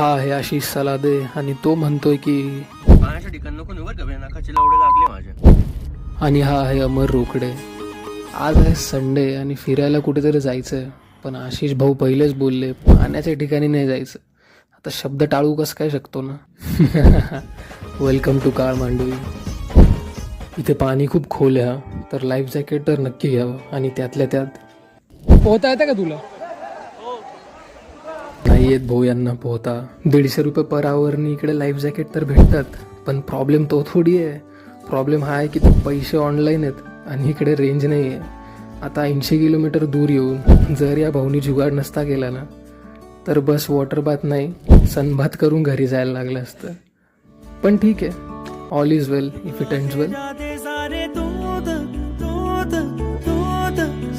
हा आहे आशिष सलादे आणि तो म्हणतोय की पाण्याच्या ठिकाण नको निवड का नाकाचे लवडे लागले माझ्या. आणि हा आहे अमर रोकडे. आज आहे संडे आणि फिरायला कुठेतरी जायचंय, पण आशिष भाऊ पहिलेच बोलले पाण्याच्या ठिकाणी नाही जायचं. आता शब्द टाळू कसं काय शकतो ना. वेलकम टू काळ मांडवी. इथे पाणी खूप खोल आहे हा, तर लाईफ जॅकेट तर नक्की घ्यावं. आणि त्यातल्या त्यात पोहता येतं का तुला? नाही येत भाऊ यांना पोहता. 150 रुपये पर आवरनी इकडे लाईफ जॅकेट तर भेटतात, पण प्रॉब्लेम तो थोडी आहे. प्रॉब्लेम हा आहे की ते पैसे ऑनलाईन आहेत आणि इकडे रेंज नाही आहे. आता 80 किलोमीटर दूर येऊन जर या भाऊनी जुगाड नसता केला ना, तर बस वॉटर बाथ नाही सनबाथ करून घरी जायला लागलं असतं. पण ठीक आहे, all is well if it ends well.